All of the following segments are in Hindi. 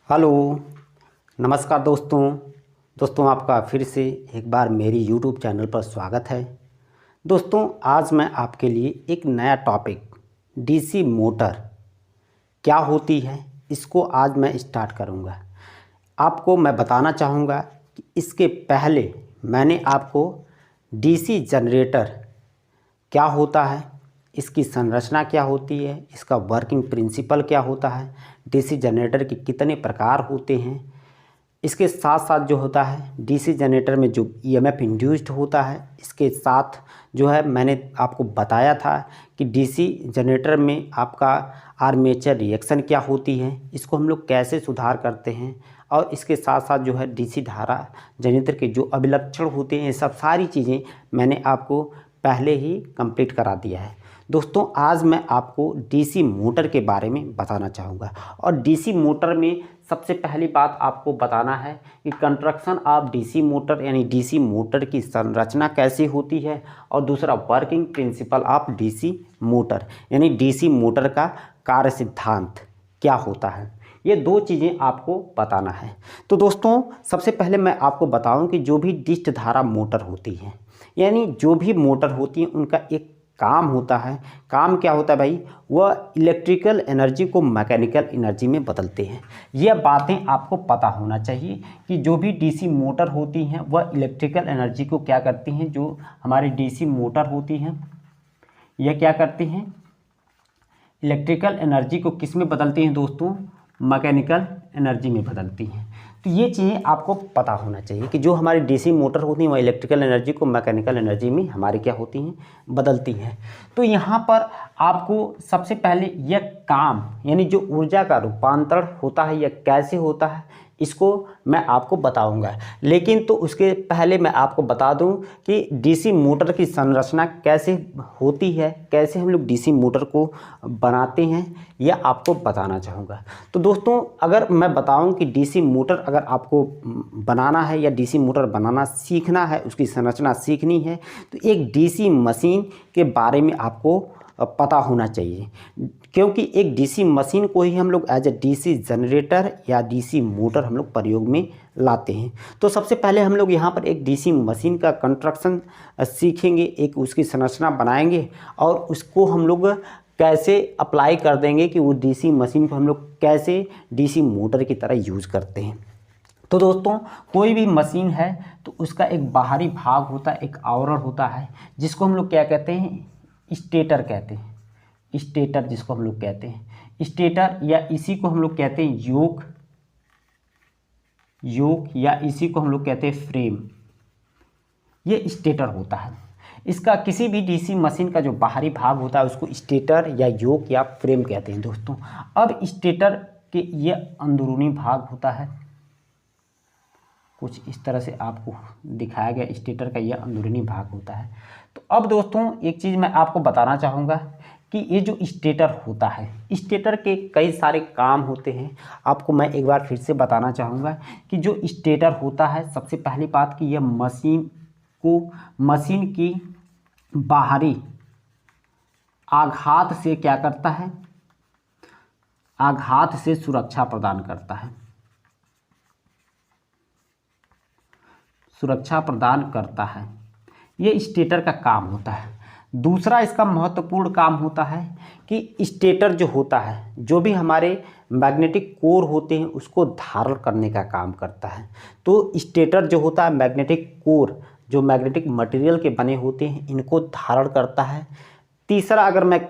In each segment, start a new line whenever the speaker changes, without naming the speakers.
हेलो। नमस्कार दोस्तों आपका फिर से एक बार मेरी यूट्यूब चैनल पर स्वागत है। दोस्तों आज मैं आपके लिए एक नया टॉपिक डीसी मोटर क्या होती है इसको आज मैं स्टार्ट करूंगा। आपको मैं बताना चाहूँगा कि इसके पहले मैंने आपको डीसी जनरेटर क्या होता है, इसकी संरचना क्या होती है, इसका वर्किंग प्रिंसिपल क्या होता है, डीसी जनरेटर के कितने प्रकार होते हैं, इसके साथ साथ जो होता है डीसी जनरेटर में जो ईएमएफ इंड्यूस्ड होता है, इसके साथ जो है मैंने आपको बताया था कि डीसी जनरेटर में आपका आर्मेचर रिएक्शन क्या होती है, इसको हम लोग कैसे सुधार करते हैं, और इसके साथ साथ जो है डीसी धारा जनरेटर के जो अभिलक्षण होते हैं, ये सब सारी चीज़ें मैंने आपको पहले ही कंप्लीट करा दिया है। दोस्तों आज मैं आपको डीसी मोटर के बारे में बताना चाहूँगा, और डीसी मोटर में सबसे पहली बात आपको बताना है कि कंस्ट्रक्शन ऑफ डीसी मोटर यानी डीसी मोटर की संरचना कैसे होती है, और दूसरा working principle of DC motor यानी डीसी मोटर का कार्य सिद्धांत क्या होता है। ये दो चीज़ें आपको बताना है। तो दोस्तों सबसे पहले मैं आपको बताऊं कि जो भी डिस्च धारा मोटर होती है यानी जो भी मोटर होती है उनका एक काम होता है। काम क्या होता है भाई? वह इलेक्ट्रिकल एनर्जी को मैकेनिकल एनर्जी में बदलते हैं। यह बातें आपको पता होना चाहिए कि जो भी डीसी मोटर होती हैं वह इलेक्ट्रिकल एनर्जी को क्या करती हैं, जो हमारी डीसी मोटर होती हैं यह क्या करती हैं, इलेक्ट्रिकल एनर्जी को किस में बदलती हैं दोस्तों? मैकेनिकल एनर्जी में बदलती हैं। तो ये चीज़ें आपको पता होना चाहिए कि जो हमारी डीसी मोटर होती हैं वह इलेक्ट्रिकल एनर्जी को मैकेनिकल एनर्जी में हमारी क्या होती हैं, बदलती हैं। तो यहाँ पर आपको सबसे पहले यह काम यानी जो ऊर्जा का रूपांतरण होता है यह कैसे होता है इसको मैं आपको बताऊंगा। लेकिन तो उसके पहले मैं आपको बता दूं कि डीसी मोटर की संरचना कैसे होती है, कैसे हम लोग डीसी मोटर को बनाते हैं, यह आपको बताना चाहूँगा। तो दोस्तों अगर मैं बताऊं कि डीसी मोटर अगर आपको बनाना है या डीसी मोटर बनाना सीखना है, उसकी संरचना सीखनी है, तो एक डीसी मशीन के बारे में आपको पता होना चाहिए, क्योंकि एक डीसी मशीन को ही हम लोग एज ए डीसी जनरेटर या डीसी मोटर हम लोग प्रयोग में लाते हैं। तो सबसे पहले हम लोग यहाँ पर एक डीसी मशीन का कंस्ट्रक्शन सीखेंगे, एक उसकी संरचना बनाएंगे और उसको हम लोग कैसे अप्लाई कर देंगे कि वो डीसी मशीन को हम लोग कैसे डीसी मोटर की तरह यूज़ करते हैं। तो दोस्तों कोई भी मशीन है तो उसका एक बाहरी भाग होता है, एक आवरण होता है, जिसको हम लोग क्या कहते हैं? स्टेटर कहते हैं। स्टेटर जिसको हम लोग कहते हैं स्टेटर, या इसी को हम लोग कहते हैं योक या इसी को हम लोग कहते हैं फ्रेम। ये स्टेटर होता है। इसका किसी भी डीसी मशीन का जो बाहरी भाग होता है उसको स्टेटर या योक या फ्रेम कहते हैं दोस्तों। अब स्टेटर के ये अंदरूनी भाग होता है, कुछ इस तरह से आपको दिखाया गया स्टेटर का यह अंदरूनी भाग होता है। तो अब दोस्तों एक चीज़ मैं आपको बताना चाहूँगा कि ये जो स्टेटर होता है, स्टेटर के कई सारे काम होते हैं। आपको मैं एक बार फिर से बताना चाहूँगा कि जो स्टेटर होता है, सबसे पहली बात कि यह मशीन की बाहरी आघात से क्या करता है? आघात से सुरक्षा प्रदान करता है, सुरक्षा प्रदान करता है। ये स्टेटर का काम होता है। दूसरा इसका महत्वपूर्ण काम होता है कि स्टेटर जो होता है, जो भी हमारे मैग्नेटिक कोर होते हैं उसको धारण करने का काम करता है। तो स्टेटर जो होता है, मैग्नेटिक कोर जो मैग्नेटिक मटेरियल के बने होते हैं इनको धारण करता है। तीसरा अगर मैं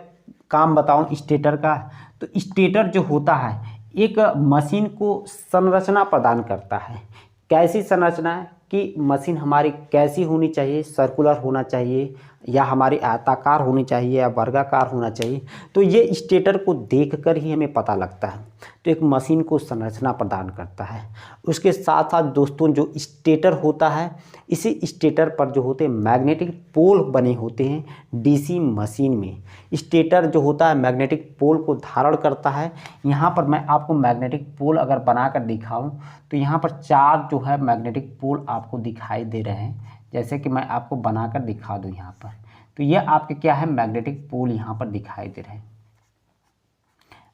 काम बताऊं स्टेटर का, तो स्टेटर जो होता है एक मशीन को संरचना प्रदान करता है। कैसी संरचना है कि मशीन हमारी कैसी होनी चाहिए? सर्कुलर होना चाहिए या हमारी आयताकार होनी चाहिए या वर्गाकार होना चाहिए? तो ये स्टेटर को देखकर ही हमें पता लगता है। तो एक मशीन को संरचना प्रदान करता है। उसके साथ साथ दोस्तों जो स्टेटर होता है, इसी स्टेटर पर जो होते हैं मैग्नेटिक पोल बने होते हैं डीसी मशीन में। स्टेटर जो होता है मैग्नेटिक पोल को धारण करता है। यहाँ पर मैं आपको मैग्नेटिक पोल अगर बनाकर दिखाऊं तो यहाँ पर 4 जो है मैग्नेटिक पोल आपको दिखाई दे रहे हैं। जैसे कि मैं आपको बनाकर दिखा दूं यहाँ पर, तो ये आपके क्या है? मैग्नेटिक पोल यहाँ पर दिखाई दे रहे हैं।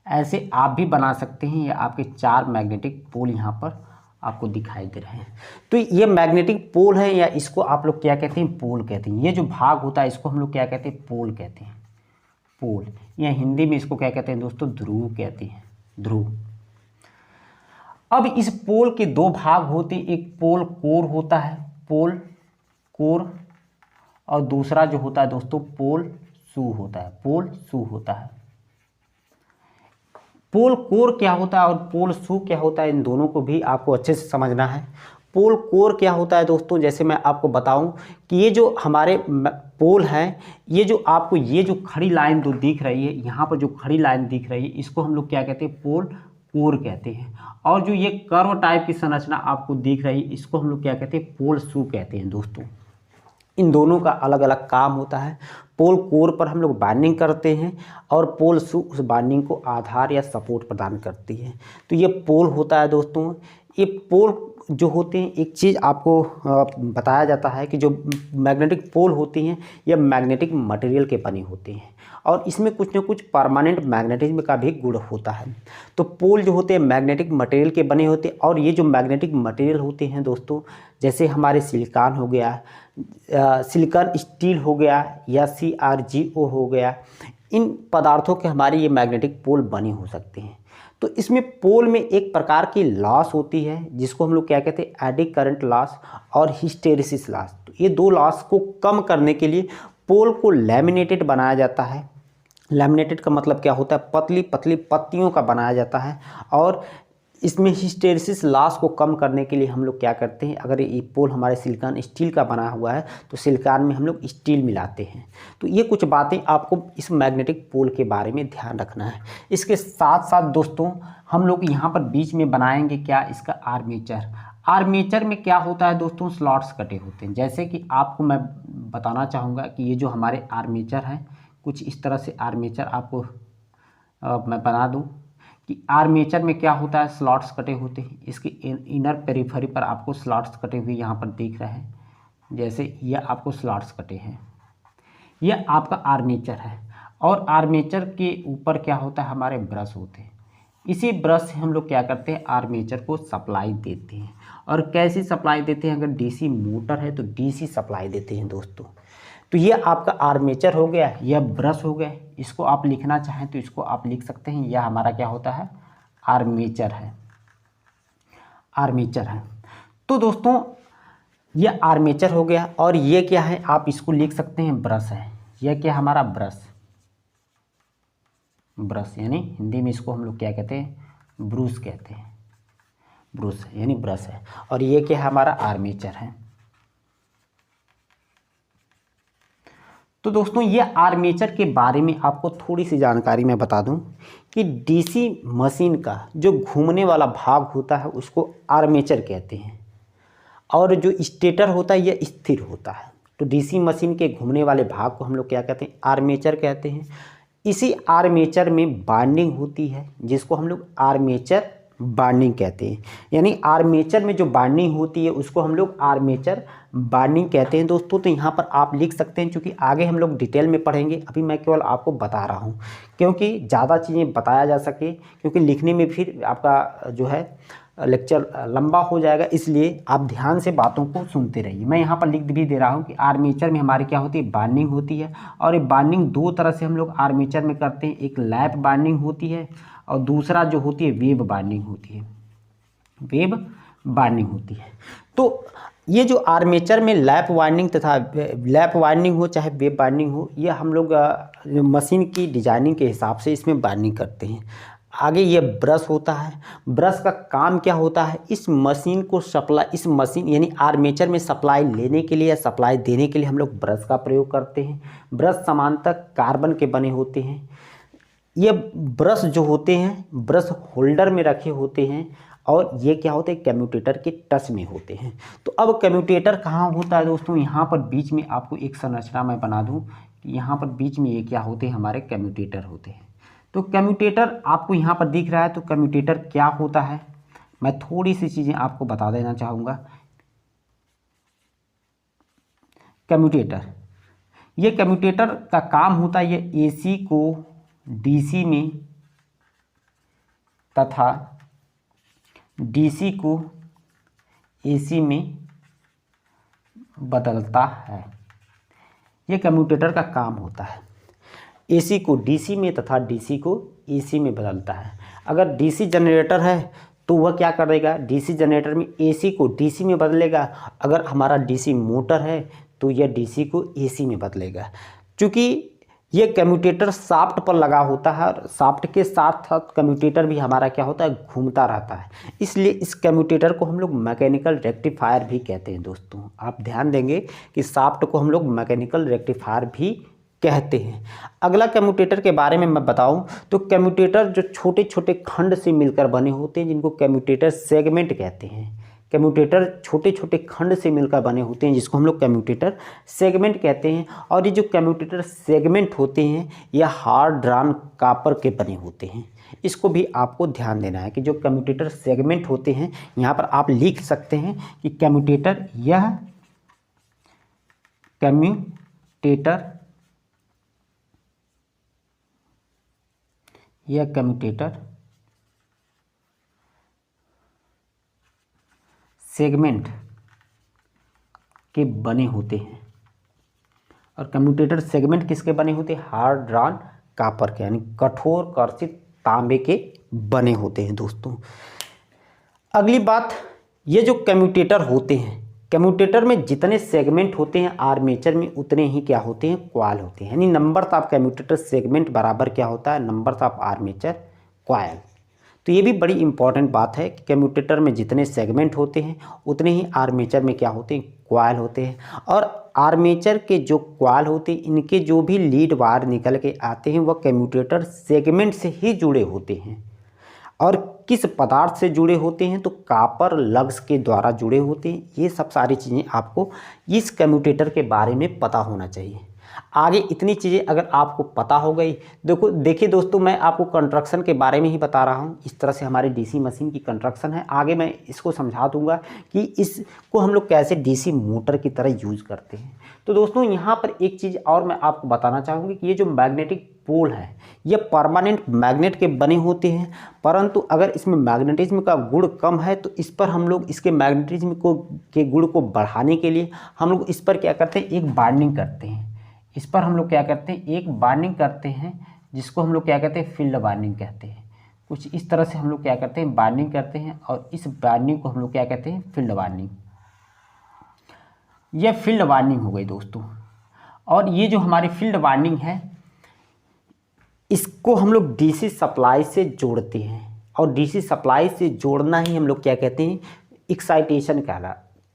ऐसे आप भी बना सकते हैं। ये आपके 4 मैग्नेटिक पोल यहाँ पर आपको दिखाई दे रहे हैं। तो ये मैग्नेटिक पोल है, या इसको आप लोग क्या कहते हैं, पोल कहते हैं। ये जो भाग होता है इसको हम लोग क्या कहते हैं, पोल कहते हैं, पोल। या हिंदी में इसको क्या कहते हैं दोस्तों, ध्रुव कहते हैं, ध्रुव। अब इस पोल के 2 भाग होते हैं, एक पोल कोर होता है, पोल कोर, और दूसरा जो होता है दोस्तों पोल शू होता है, पोल शू होता है। पोल कोर क्या होता है और पोल शू क्या होता है, इन दोनों को भी आपको अच्छे से समझना है। पोल कोर क्या होता है दोस्तों, जैसे मैं आपको बताऊं कि ये जो हमारे पोल हैं, ये जो आपको ये जो खड़ी लाइन जो दिख रही है, यहाँ पर जो खड़ी लाइन दिख रही है, इसको हम लोग क्या कहते हैं, पोल कोर कहते हैं। और जो ये कर्व टाइप की संरचना आपको दिख रही है, इसको हम लोग क्या कहते हैं, पोल शू कहते हैं दोस्तों। इन दोनों का अलग अलग काम होता है। पोल कोर पर हम लोग बाइंडिंग करते हैं और पोल शू उस बाइंडिंग को आधार या सपोर्ट प्रदान करती है। तो ये पोल होता है दोस्तों। ये पोल जो होते हैं, एक चीज़ आपको बताया जाता है कि जो मैग्नेटिक पोल होती हैं ये मैग्नेटिक मटेरियल के बने होते हैं और इसमें कुछ न कुछ परमानेंट मैग्नेटिज्म का भी गुण होता है। तो पोल जो होते हैं मैग्नेटिक मटेरियल के बने होते हैं और ये जो मैग्नेटिक मटेरियल होते हैं दोस्तों, जैसे हमारे सिलिकॉन हो गया, सिलिकॉन स्टील हो गया या CrGO हो गया, इन पदार्थों के हमारे ये मैग्नेटिक पोल बने हो सकते हैं। तो इसमें पोल में एक प्रकार की लॉस होती है जिसको हम लोग क्या कहते हैं, एडी करंट लॉस और हिस्टेरिसिस लॉस। तो ये 2 लॉस को कम करने के लिए पोल को लैमिनेटेड बनाया जाता है। लैमिनेटेड का मतलब क्या होता है, पतली पतली पत्तियों का बनाया जाता है। और इसमें हिस्टेरिसिस लॉस को कम करने के लिए हम लोग क्या करते हैं, अगर ये पोल हमारे सिलिकॉन स्टील का बना हुआ है तो सिलिकॉन में हम लोग स्टील मिलाते हैं। तो ये कुछ बातें आपको इस मैग्नेटिक पोल के बारे में ध्यान रखना है। इसके साथ साथ दोस्तों हम लोग यहाँ पर बीच में बनाएंगे क्या, इसका आर्मेचर। आर्मेचर में क्या होता है दोस्तों, स्लॉट्स कटे होते हैं। जैसे कि आपको मैं बताना चाहूँगा कि ये जो हमारे आर्मेचर हैं, कुछ इस तरह से आर्मेचर आपको मैं बना दूँ कि आर्मेचर में क्या होता है, स्लॉट्स कटे होते हैं। इसके इनर पेरिफेरी पर आपको स्लॉट्स कटे हुए यहाँ पर दिख रहे हैं, जैसे ये आपको स्लॉट्स कटे हैं। यह आपका आर्मेचर है और आर्मेचर के ऊपर क्या होता है, हमारे ब्रश होते हैं। इसी ब्रश से हम लोग क्या करते हैं, आर्मेचर को सप्लाई देते हैं। और कैसी सप्लाई देते हैं, अगर डीसी मोटर है तो डीसी सप्लाई देते हैं दोस्तों। तो ये आपका आर्मेचर हो गया, यह ब्रश हो गया। इसको आप लिखना चाहें तो इसको आप लिख सकते हैं, यह हमारा क्या होता है, आर्मेचर है, आर्मेचर है। तो दोस्तों ये आर्मेचर हो गया और ये क्या है, आप इसको लिख सकते हैं, ब्रश है। यह क्या हमारा ब्रश, ब्रश यानी हिंदी में इसको हम लोग क्या कहते हैं, ब्रूस कहते हैं, ब्रूस यानी ब्रश है। और ये क्या है, हमारा आर्मेचर है। तो दोस्तों ये आर्मेचर के बारे में आपको थोड़ी सी जानकारी मैं बता दूं कि डीसी मशीन का जो घूमने वाला भाग होता है उसको आर्मेचर कहते हैं और जो स्टेटर होता है यह स्थिर होता है। तो डीसी मशीन के घूमने वाले भाग को हम लोग क्या कहते हैं, आर्मेचर कहते हैं। इसी आर्मेचर में बाइंडिंग होती है जिसको हम लोग आर्मेचर बाइंडिंग कहते हैं। यानी आर्मेचर में जो बाइंडिंग होती है उसको हम लोग आर्मेचर बाइंडिंग कहते हैं दोस्तों। तो यहाँ पर आप लिख सकते हैं, क्योंकि आगे हम लोग डिटेल में पढ़ेंगे, अभी मैं केवल आपको बता रहा हूँ क्योंकि ज़्यादा चीज़ें बताया जा सके, क्योंकि लिखने में फिर आपका जो है लेक्चर लंबा हो जाएगा। इसलिए आप ध्यान से बातों को सुनते रहिए। मैं यहाँ पर लिख भी दे रहा हूँ कि आर्मेचर में हमारी क्या होती है, बाइंडिंग होती है। और ये बाइंडिंग 2 तरह से हम लोग आर्मेचर में करते हैं, एक लैप बाइंडिंग होती है और दूसरा जो होती है वेब बाइंडिंग होती है, वेब बाइंडिंग होती है। तो ये जो आर्मेचर में लैप वाइंडिंग तथा लैप वाइंडिंग हो चाहे वेब बाइंडिंग हो, ये हम लोग मशीन की डिजाइनिंग के हिसाब से इसमें बाइंडिंग करते हैं। आगे ये ब्रश होता है। ब्रश का काम क्या होता है, इस मशीन को सप्लाई, इस मशीन यानी आर्मेचर में सप्लाई लेने के लिए या सप्लाई देने के लिए हम लोग ब्रश का प्रयोग करते हैं। ब्रश समानांतर कार्बन के बने होते हैं। ये ब्रश जो होते हैं ब्रश होल्डर में रखे होते हैं और ये क्या होते हैं, कम्यूटेटर के टच में होते हैं। तो अब कम्यूटेटर कहाँ होता है दोस्तों, यहाँ पर बीच में आपको एक संरचना मैं बना दूँ कि यहाँ पर बीच में ये क्या होते हैं, हमारे कम्यूटेटर होते हैं। तो कम्यूटेटर आपको यहाँ पर दिख रहा है। तो कम्यूटेटर क्या होता है, मैं थोड़ी सी चीज़ें आपको बता देना चाहूँगा। कम्यूटेटर, ये कम्यूटेटर का काम होता है, ये एसी को डीसी में तथा डीसी को एसी में बदलता है। ये कम्यूटेटर का काम होता है, एसी को डीसी में तथा डीसी को एसी में बदलता है। अगर डीसी जनरेटर है तो वह क्या करेगा, डीसी जनरेटर में एसी को डीसी में बदलेगा। अगर हमारा डीसी मोटर है तो यह डीसी को एसी में बदलेगा। चूँकि ये कम्यूटेटर शाफ्ट पर लगा होता है और शाफ्ट के साथ साथ कम्यूटेटर भी हमारा क्या होता है, घूमता रहता है, इसलिए इस कम्यूटेटर को हम लोग मैकेनिकल रेक्टिफायर भी कहते हैं। दोस्तों आप ध्यान देंगे कि शाफ्ट को हम लोग मैकेनिकल रेक्टिफायर भी कहते हैं। अगला कम्यूटेटर के बारे में मैं बताऊं तो कम्यूटेटर जो छोटे छोटे खंड से मिलकर बने होते हैं जिनको कम्यूटेटर सेगमेंट कहते हैं। कम्यूटेटर छोटे छोटे खंड से मिलकर बने होते हैं जिसको हम लोग कम्यूटेटर सेगमेंट कहते हैं। और ये जो कम्यूटेटर सेगमेंट होते हैं यह हार्ड ड्रॉन कॉपर के बने होते हैं। इसको भी आपको ध्यान देना है कि जो कम्यूटेटर सेगमेंट होते हैं, यहाँ पर आप लिख सकते हैं कि कम्यूटेटर यह कम्यूटेटर सेगमेंट के बने होते हैं। और कम्यूटेटर सेगमेंट किसके बने होते हैं, हार्ड ड्रॉन कॉपर के, यानी कठोर कर्षित तांबे के बने होते हैं। दोस्तों अगली बात, ये जो कम्यूटेटर होते हैं, कम्यूटेटर में जितने सेगमेंट होते हैं आर्मेचर में उतने ही क्या होते हैं, कॉइल होते हैं। यानी नंबर्स ऑफ कम्यूटेटर सेगमेंट बराबर क्या होता है, नंबर्स ऑफ आर्मेचर कॉइल। तो ये भी बड़ी इंपॉर्टेंट बात है कि कम्यूटेटर में जितने सेगमेंट होते हैं उतने ही आर्मेचर में क्या होते हैं, कॉइल होते हैं। और आर्मेचर के जो कॉइल होते हैं इनके जो भी लीड वायर निकल के आते हैं वह कम्यूटेटर सेगमेंट से ही जुड़े होते हैं। और किस पदार्थ से जुड़े होते हैं, तो कॉपर लग्स के द्वारा जुड़े होते हैं। ये सब सारी चीज़ें आपको इस कम्यूटेटर के बारे में पता होना चाहिए। आगे इतनी चीज़ें अगर आपको पता हो गई, देखिए दोस्तों मैं आपको कंस्ट्रक्शन के बारे में ही बता रहा हूँ। इस तरह से हमारी डीसी मशीन की कंस्ट्रक्शन है। आगे मैं इसको समझा दूंगा कि इसको हम लोग कैसे डीसी मोटर की तरह यूज़ करते हैं। तो दोस्तों यहाँ पर एक चीज़ और मैं आपको बताना चाहूँगी कि ये जो मैग्नेटिक पोल है ये परमानेंट मैग्नेट के बने होते हैं, परंतु अगर इसमें मैग्नेटिज्म का गुण कम है तो इस पर हम लोग इसके मैग्नेटिज्म के गुण को बढ़ाने के लिए हम लोग इस पर क्या करते हैं, एक बाइंडिंग करते हैं। इस पर हम लोग क्या करते हैं, एक बाइंडिंग करते हैं जिसको हम लोग क्या कहते हैं, फील्ड बाइंडिंग कहते हैं। कुछ इस तरह से हम लोग क्या करते हैं, बाइंडिंग करते हैं और इस बाइंडिंग को हम लोग क्या कहते हैं, फील्ड बाइंडिंग। यह फील्ड बाइंडिंग हो गई दोस्तों। और ये जो हमारी फील्ड बाइंडिंग है इसको हम लोग डीसी सप्लाई से जोड़ते हैं। और डीसी सप्लाई से जोड़ना ही हम लोग क्या कहते हैं, एक्साइटेशन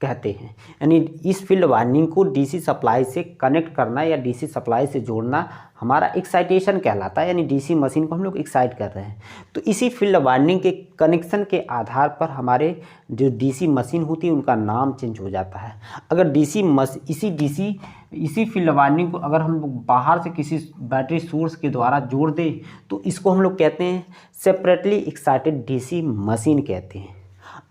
कहते हैं। यानी इस फील्ड वाइंडिंग को डीसी सप्लाई से कनेक्ट करना या डीसी सप्लाई से जोड़ना हमारा एक्साइटेशन कहलाता है। यानी डीसी मशीन को हम लोग एक्साइट कर रहे हैं। तो इसी फील्ड वाइंडिंग के कनेक्शन के आधार पर हमारे जो डीसी मशीन होती है उनका नाम चेंज हो जाता है। अगर इसी फील्ड वाइंडिंग को अगर हम लोग बाहर से किसी बैटरी सोर्स के द्वारा जोड़ दें तो इसको हम लोग कहते हैं सेपरेटली एक्साइटेड डीसी मशीन कहते हैं।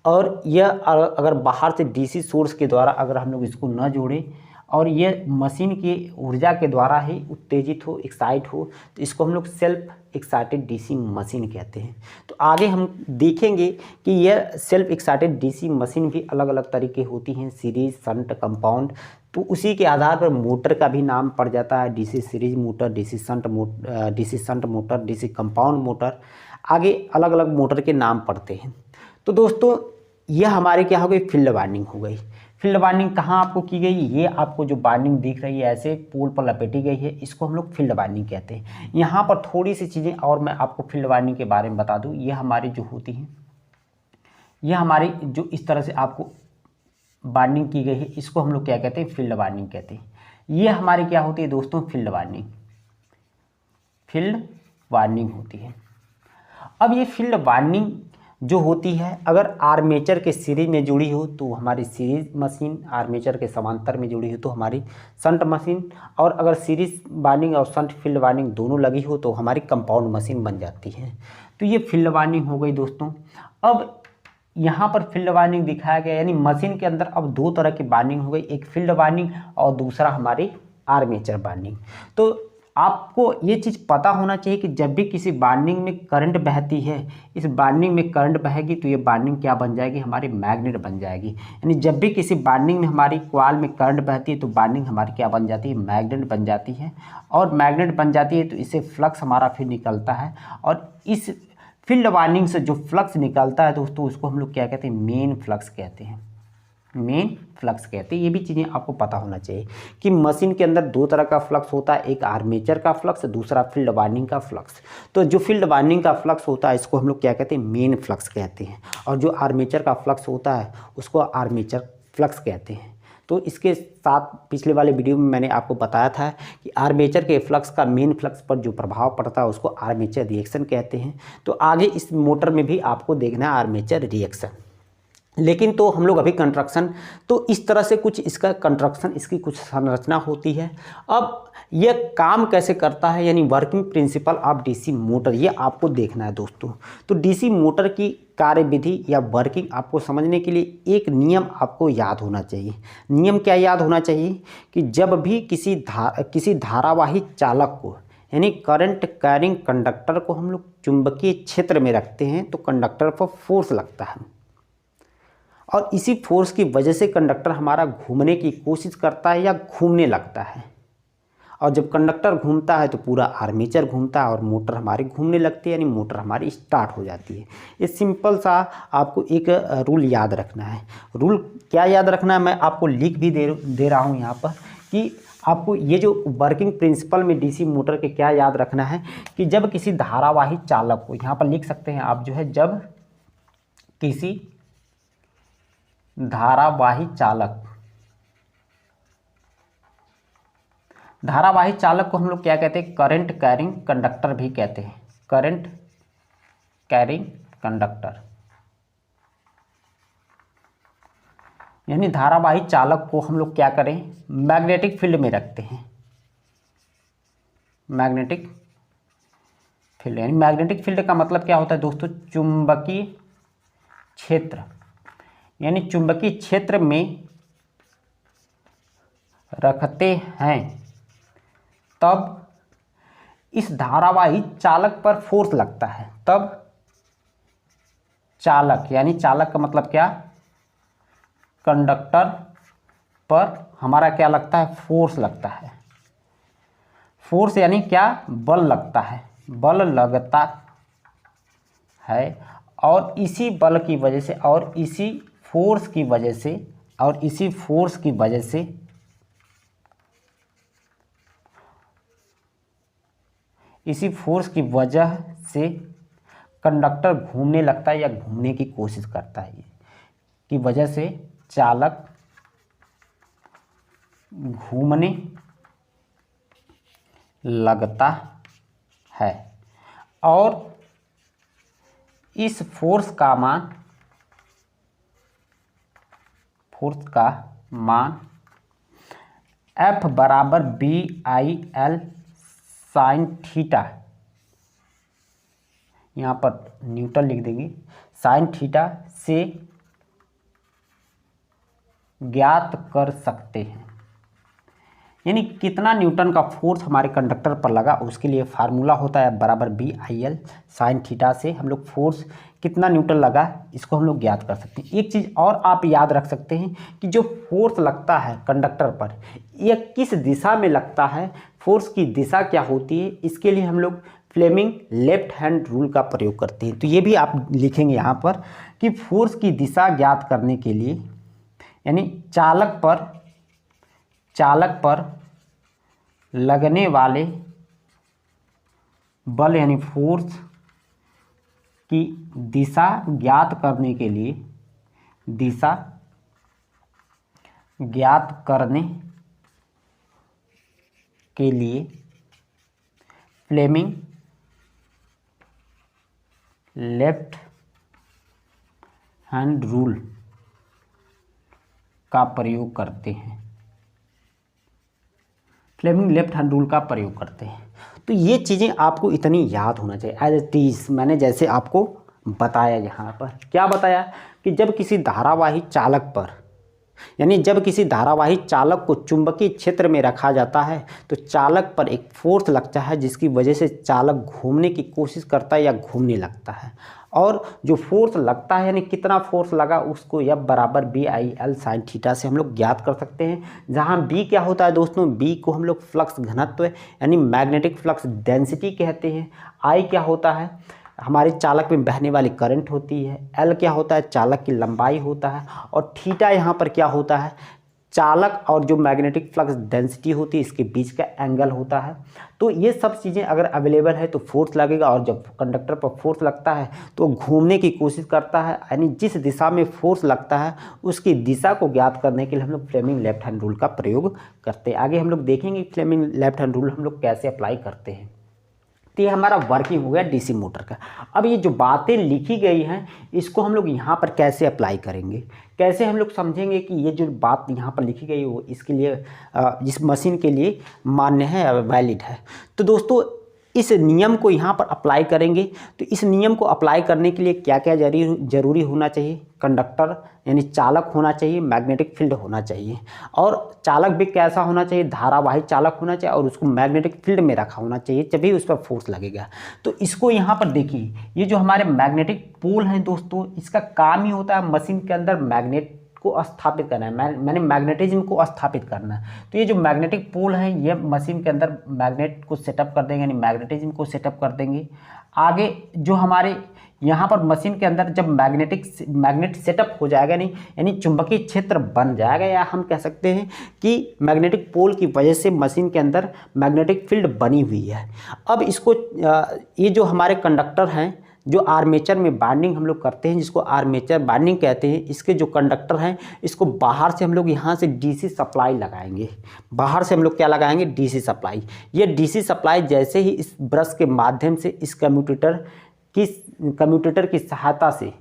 और यह अगर बाहर से डीसी सोर्स के द्वारा अगर हम लोग इसको न जोड़ें और ये मशीन की ऊर्जा के द्वारा ही उत्तेजित हो, एक्साइट हो, तो इसको हम लोग सेल्फ एक्साइटेड डीसी मशीन कहते हैं। तो आगे हम देखेंगे कि यह सेल्फ एक्साइटेड डीसी मशीन भी अलग अलग तरीके होती हैं, सीरीज, शंट, कंपाउंड। तो उसी के आधार पर मोटर का भी नाम पड़ जाता है, DC series motor, DC shunt motor, DC compound motor, आगे अलग अलग मोटर के नाम पड़ते हैं। तो दोस्तों यह हमारे क्या हो गई, फील्ड वाइंडिंग हो गई। फील्ड वाइंडिंग कहाँ आपको की गई, ये आपको जो वाइंडिंग दिख रही है ऐसे पोल पर लपेटी गई है, इसको हम लोग फील्ड वाइंडिंग कहते हैं। यहाँ पर थोड़ी सी चीज़ें और मैं आपको फील्ड वाइंडिंग के बारे में बता दूँ। ये हमारी जो होती हैं, यह हमारी जो इस तरह से आपको वाइंडिंग की गई है इसको हम लोग क्या कहते हैं, फील्ड वाइंडिंग कहते हैं। ये हमारी क्या होती है दोस्तों, फील्ड वाइंडिंग होती है। अब ये फील्ड वाइंडिंग जो होती है अगर आर्मेचर के सीरीज में जुड़ी हो तो हमारी सीरीज मशीन, आर्मेचर के समांतर में जुड़ी हो तो हमारी शंट मशीन, और अगर सीरीज वाइंडिंग और शंट फील्ड वाइंडिंग दोनों लगी हो तो हमारी कंपाउंड मशीन बन जाती है। तो ये फील्ड वाइंडिंग हो गई दोस्तों। अब यहाँ पर फील्ड वाइंडिंग दिखाया गया, यानी मशीन के अंदर अब दो तरह की वाइंडिंग हो गई, एक फील्ड वाइंडिंग और दूसरा हमारी आर्मेचर वाइंडिंग। तो आपको ये चीज़ पता होना चाहिए कि जब भी किसी बाइंडिंग में करंट बहती है, इस बाइंडिंग में करंट बहेगी तो ये बाइंडिंग क्या बन जाएगी, हमारी मैग्नेट बन जाएगी। यानी जब भी किसी बाइंडिंग में हमारी कॉइल में करंट बहती है तो बाइंडिंग हमारी क्या बन जाती है, मैग्नेट बन जाती है। और मैग्नेट बन जाती है तो इससे फ्लक्स हमारा फिर निकलता है, और इस फील्ड वाइंडिंग से जो फ्लक्स निकलता है दोस्तों उसको हम लोग क्या कहते हैं, मेन फ्लक्स कहते हैं, मेन फ्लक्स कहते हैं। ये भी चीज़ें आपको पता होना चाहिए कि मशीन के अंदर दो तरह का फ्लक्स होता है, एक आर्मेचर का फ्लक्स, दूसरा फील्ड वाइंडिंग का फ्लक्स। तो जो फील्ड वाइंडिंग का फ्लक्स होता है इसको हम लोग क्या कहते हैं, मेन फ्लक्स कहते हैं, और जो आर्मेचर का फ्लक्स होता है उसको आर्मेचर फ्लक्स कहते हैं। तो इसके साथ पिछले वाले वीडियो में मैंने आपको बताया था कि आर्मेचर के फ्लक्स का मेन फ्लक्स पर जो प्रभाव पड़ता है उसको आर्मेचर रिएक्शन कहते हैं। तो आगे इस मोटर में भी आपको देखना है आर्मेचर रिएक्शन। लेकिन तो हम लोग अभी कंस्ट्रक्शन, तो इस तरह से कुछ इसका कंस्ट्रक्शन, इसकी कुछ संरचना होती है। अब यह काम कैसे करता है, यानी working principle of DC motor, ये आपको देखना है दोस्तों। तो डीसी मोटर की कार्यविधि या वर्किंग आपको समझने के लिए एक नियम आपको याद होना चाहिए। नियम क्या याद होना चाहिए कि जब भी किसी धारावाही चालक को, यानी करंट कैरिंग कंडक्टर को हम लोग चुंबकीय क्षेत्र में रखते हैं तो कंडक्टर पर फोर्स लगता है, और इसी फोर्स की वजह से कंडक्टर हमारा घूमने की कोशिश करता है या घूमने लगता है। और जब कंडक्टर घूमता है तो पूरा आर्मेचर घूमता है और मोटर हमारी घूमने लगती है, यानी मोटर हमारी स्टार्ट हो जाती है। ये सिंपल सा आपको एक रूल याद रखना है। रूल क्या याद रखना है, मैं आपको लिख भी दे रहा हूँ यहाँ पर कि आपको ये जो वर्किंग प्रिंसिपल में डीसी मोटर के क्या याद रखना है कि जब किसी धारावाही चालक को, यहाँ पर लिख सकते हैं आप जो है, जब किसी धारावाही चालक को हम लोग क्या कहते हैं, करंट कैरिंग कंडक्टर भी कहते हैं, करंट कैरिंग कंडक्टर। यानी धारावाही चालक को हम लोग क्या करें, मैग्नेटिक फील्ड में रखते हैं, मैग्नेटिक फील्ड। यानी मैग्नेटिक फील्ड का मतलब क्या होता है दोस्तों, चुंबकीय क्षेत्र। यानी चुंबकीय क्षेत्र में रखते हैं तब इस धारावाही चालक पर फोर्स लगता है, तब चालक, यानी चालक का मतलब क्या, कंडक्टर पर हमारा क्या लगता है, फोर्स लगता है। फोर्स यानी क्या, बल लगता है, बल लगता है। और इसी बल की वजह से और इसी फोर्स की वजह से इसी फोर्स की वजह से कंडक्टर घूमने लगता है या घूमने की कोशिश करता है, की वजह से चालक घूमने लगता है। और इस फोर्स का मान F बराबर BIL साइन थीटा, यहाँ पर न्यूटन लिख देंगे, साइन थीटा से ज्ञात कर सकते हैं। यानी कितना न्यूटन का फोर्स हमारे कंडक्टर पर लगा उसके लिए फार्मूला होता है बराबर BIL साइन थीटा से हम लोग फोर्स कितना न्यूटन लगा इसको हम लोग ज्ञात कर सकते हैं। एक चीज़ और आप याद रख सकते हैं कि जो फोर्स लगता है कंडक्टर पर यह किस दिशा में लगता है, फोर्स की दिशा क्या होती है, इसके लिए हम लोग फ्लेमिंग लेफ्ट हैंड रूल का प्रयोग करते हैं। तो ये भी आप लिखेंगे यहाँ पर कि फोर्स की दिशा ज्ञात करने के लिए, यानी चालक पर लगने वाले बल यानी फोर्स की दिशा ज्ञात करने के लिए, दिशा ज्ञात करने के लिए फ्लेमिंग लेफ्ट हैंड रूल का प्रयोग करते हैं, फ्लेमिंग लेफ्ट हैंड रूल का प्रयोग करते हैं। तो ये चीज़ें आपको इतनी याद होना चाहिए एज इट इज, मैंने जैसे आपको बताया यहाँ पर क्या बताया कि जब किसी धारावाही चालक पर यानी जब किसी धारावाही चालक को चुंबकीय क्षेत्र में रखा जाता है तो चालक पर एक फोर्स लगता है जिसकी वजह से चालक घूमने की कोशिश करता है या घूमने लगता है। और जो फोर्स लगता है यानी कितना फोर्स लगा उसको F बराबर BI/L sin थीटा से हम लोग ज्ञात कर सकते हैं। जहाँ B क्या होता है दोस्तों, B को हम लोग फ्लक्स घनत्व यानी मैग्नेटिक फ्लक्स डेंसिटी कहते हैं। I क्या होता है, हमारे चालक में बहने वाली करंट होती है। L क्या होता है, चालक की लंबाई होता है। और थीटा यहाँ पर क्या होता है, चालक और जो मैग्नेटिक फ्लक्स डेंसिटी होती है इसके बीच का एंगल होता है। तो ये सब चीज़ें अगर अवेलेबल है तो फोर्स लगेगा, और जब कंडक्टर पर फोर्स लगता है तो घूमने की कोशिश करता है, यानी जिस दिशा में फोर्स लगता है उसकी दिशा को ज्ञात करने के लिए हम लोग फ्लेमिंग लेफ्ट हैंड रूल का प्रयोग करते हैं। आगे हम लोग देखेंगे फ्लेमिंग लेफ्ट हैंड रूल हम लोग कैसे अप्लाई करते हैं। तो ये हमारा वर्किंग हो गया डीसी मोटर का। अब ये जो बातें लिखी गई हैं इसको हम लोग यहाँ पर कैसे अप्लाई करेंगे, कैसे हम लोग समझेंगे कि ये जो बात यहाँ पर लिखी गई वो इसके लिए इस मशीन के लिए मान्य है, वैलिड है। तो दोस्तों इस नियम को यहाँ पर अप्लाई करेंगे। तो इस नियम को अप्लाई करने के लिए क्या क्या जरूरी होना चाहिए, कंडक्टर यानी चालक होना चाहिए, मैग्नेटिक फील्ड होना चाहिए, और चालक भी कैसा होना चाहिए, धारावाही चालक होना चाहिए, और उसको मैग्नेटिक फील्ड में रखा होना चाहिए, तभी उस पर फोर्स लगेगा। तो इसको यहाँ पर देखिए, ये जो हमारे मैग्नेटिक पोल हैं दोस्तों, इसका काम ही होता है मशीन के अंदर मैग्नेट को स्थापित करना है, मैंने मैग्नेटिज्म को स्थापित करना है। तो ये जो मैग्नेटिक पोल है ये मशीन के अंदर मैग्नेट को सेटअप कर देंगे, यानी मैग्नेटिज्म को सेटअप कर देंगे। आगे जो हमारे यहाँ पर मशीन के अंदर जब मैग्नेट सेटअप हो जाएगा, नहीं यानी चुंबकीय क्षेत्र बन जाएगा, या हम कह सकते हैं कि मैग्नेटिक पोल की वजह से मशीन के अंदर मैग्नेटिक फील्ड बनी हुई है। अब इसको ये जो हमारे कंडक्टर हैं जो आर्मेचर में बाइंडिंग हम लोग करते हैं, जिसको आर्मेचर बाइंडिंग कहते हैं, इसके जो कंडक्टर हैं इसको बाहर से हम लोग यहाँ से डीसी सप्लाई लगाएंगे। बाहर से हम लोग क्या लगाएंगे, डीसी सप्लाई। ये डीसी सप्लाई जैसे ही इस ब्रश के माध्यम से इस कम्यूटेटर की सहायता से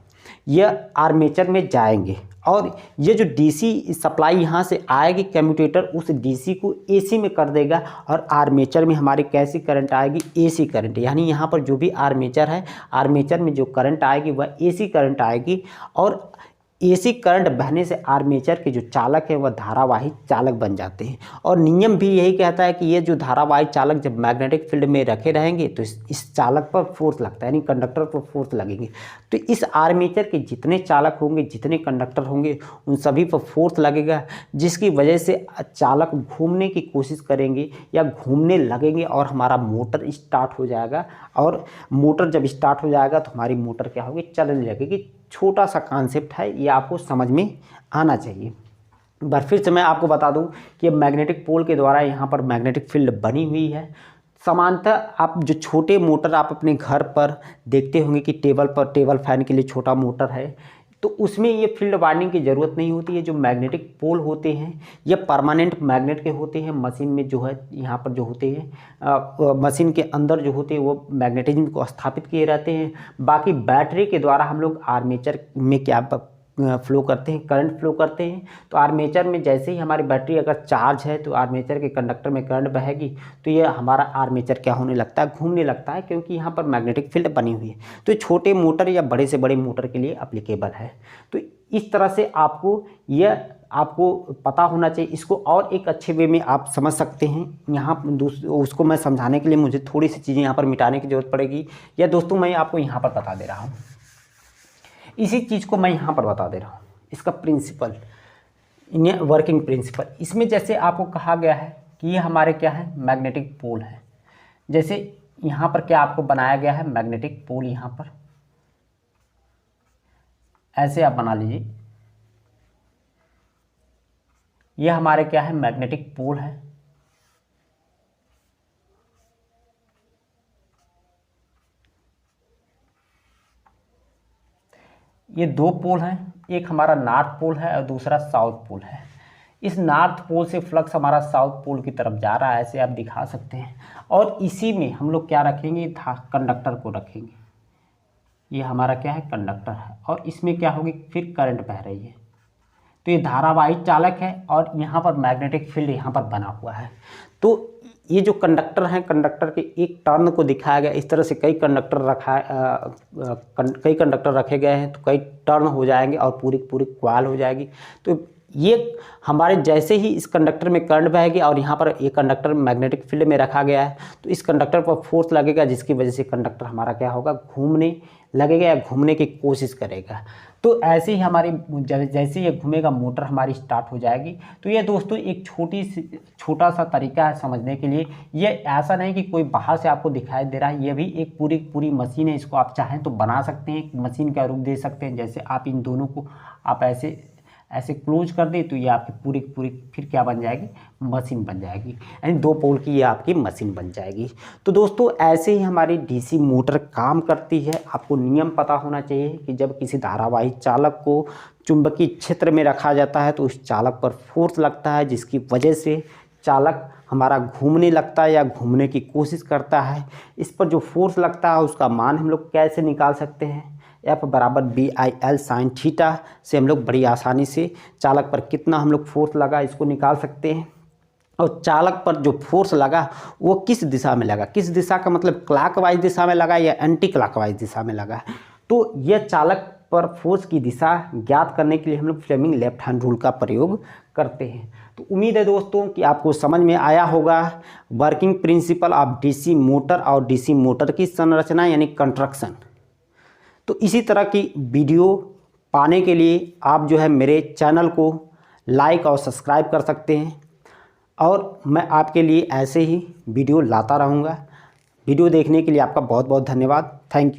यह आर्मेचर में जाएंगे, और ये जो डीसी सप्लाई यहाँ से आएगी कम्यूटेटर उस डीसी को एसी में कर देगा, और आर्मेचर में हमारी कैसी करंट आएगी, एसी करंट। यानी यहाँ पर जो भी आर्मेचर है, आर्मेचर में जो करंट आएगी वह एसी करंट आएगी, और एसी करंट बहने से आर्मेचर के जो चालक है वह धारावाही चालक बन जाते हैं। और नियम भी यही कहता है कि ये जो धारावाही चालक जब मैग्नेटिक फील्ड में रखे रहेंगे तो इस चालक पर फोर्स लगता है, यानी कंडक्टर पर फोर्स लगेंगे। तो इस आर्मेचर के जितने चालक होंगे, जितने कंडक्टर होंगे, उन सभी पर फोर्स लगेगा, जिसकी वजह से चालक घूमने की कोशिश करेंगे या घूमने लगेंगे, और हमारा मोटर स्टार्ट हो जाएगा। और मोटर जब स्टार्ट हो जाएगा तो हमारी मोटर क्या होगी, चलने लगेगी। छोटा सा कॉन्सेप्ट है, ये आपको समझ में आना चाहिए। एक बार फिर से मैं आपको बता दूं कि मैग्नेटिक पोल के द्वारा यहाँ पर मैग्नेटिक फील्ड बनी हुई है। सामान्यतः आप जो छोटे मोटर आप अपने घर पर देखते होंगे कि टेबल फैन के लिए छोटा मोटर है, तो उसमें ये फील्ड वाइंडिंग की ज़रूरत नहीं होती है। जो मैग्नेटिक पोल होते हैं ये परमानेंट मैग्नेट के होते हैं। मशीन में जो है यहाँ पर जो होते हैं मशीन के अंदर जो होते हैं वो मैग्नेटिज्म को स्थापित किए रहते हैं। बाकी बैटरी के द्वारा हम लोग आर्मेचर में क्या फ्लो करते हैं, करंट फ्लो करते हैं। तो आर्मेचर में जैसे ही हमारी बैटरी अगर चार्ज है तो आर्मेचर के कंडक्टर में करंट बहेगी, तो ये हमारा आर्मेचर क्या होने लगता है, घूमने लगता है, क्योंकि यहाँ पर मैग्नेटिक फील्ड बनी हुई है। तो छोटे मोटर या बड़े से बड़े मोटर के लिए अप्लीकेबल है। तो इस तरह से आपको पता होना चाहिए। इसको और एक अच्छे वे में आप समझ सकते हैं। यहाँ उसको मैं समझाने के लिए मुझे थोड़ी सी चीज़ें यहाँ पर मिटाने की ज़रूरत पड़ेगी, या दोस्तों मैं आपको यहाँ पर बता दे रहा हूँ, इसी चीज़ को मैं यहाँ पर बता दे रहा हूँ। इसका प्रिंसिपल, वर्किंग प्रिंसिपल, इसमें जैसे आपको कहा गया है कि ये हमारे क्या है, मैग्नेटिक पोल है। जैसे यहाँ पर क्या आपको बनाया गया है, मैग्नेटिक पोल। यहाँ पर ऐसे आप बना लीजिए, ये हमारे क्या है, मैग्नेटिक पोल है। ये दो पोल हैं, एक हमारा नॉर्थ पोल है और दूसरा साउथ पोल है। इस नॉर्थ पोल से फ्लक्स हमारा साउथ पोल की तरफ जा रहा है, ऐसे आप दिखा सकते हैं। और इसी में हम लोग क्या रखेंगे, कंडक्टर को रखेंगे। ये हमारा क्या है, कंडक्टर है, और इसमें क्या होगी, फिर करंट बह रही है। तो ये धारावाही चालक है, और यहाँ पर मैग्नेटिक फील्ड यहाँ पर बना हुआ है। तो ये जो कंडक्टर हैं, कंडक्टर के एक टर्न को दिखाया गया। इस तरह से कई कंडक्टर रखे गए हैं, तो कई टर्न हो जाएंगे और पूरी कॉइल हो जाएगी। तो ये हमारे जैसे ही इस कंडक्टर में करंट बहेगी और यहाँ पर ये कंडक्टर मैग्नेटिक फील्ड में रखा गया है, तो इस कंडक्टर पर फोर्स लगेगा जिसकी वजह से कंडक्टर हमारा क्या होगा, घूमने लगेगा या घूमने की कोशिश करेगा। तो ऐसे ही हमारी जैसे ये घूमेगा मोटर हमारी स्टार्ट हो जाएगी। तो ये दोस्तों एक छोटा सा तरीका है समझने के लिए। ये ऐसा नहीं कि कोई बाहर से आपको दिखाई दे रहा है, ये भी एक पूरी मशीन है। इसको आप चाहें तो बना सकते हैं, मशीन का रूप दे सकते हैं। जैसे आप इन दोनों को आप ऐसे क्लोज कर दें तो ये आपकी पूरी फिर क्या बन जाएगी, मशीन बन जाएगी, यानी 2 पोल की ये आपकी मशीन बन जाएगी। तो दोस्तों ऐसे ही हमारी डीसी मोटर काम करती है। आपको नियम पता होना चाहिए कि जब किसी धारावाही चालक को चुंबकीय क्षेत्र में रखा जाता है तो उस चालक पर फोर्स लगता है, जिसकी वजह से चालक हमारा घूमने लगता है या घूमने की कोशिश करता है। इस पर जो फोर्स लगता है उसका मान हम लोग कैसे निकाल सकते हैं, F बराबर BIL साइन थीटा से हम लोग बड़ी आसानी से चालक पर कितना हम लोग फोर्स लगा इसको निकाल सकते हैं। और चालक पर जो फोर्स लगा वो किस दिशा में लगा, किस दिशा का मतलब क्लॉकवाइज दिशा में लगा या एंटी क्लॉकवाइज दिशा में लगा। तो यह चालक पर फोर्स की दिशा ज्ञात करने के लिए हम लोग फ्लेमिंग लेफ्ट हैंड रूल का प्रयोग करते हैं। तो उम्मीद है दोस्तों कि आपको समझ में आया होगा working principle of DC motor और डीसी मोटर की संरचना यानी कंस्ट्रक्शन। तो इसी तरह की वीडियो पाने के लिए आप जो है मेरे चैनल को लाइक और सब्सक्राइब कर सकते हैं, और मैं आपके लिए ऐसे ही वीडियो लाता रहूँगा। वीडियो देखने के लिए आपका बहुत बहुत धन्यवाद। Thank you.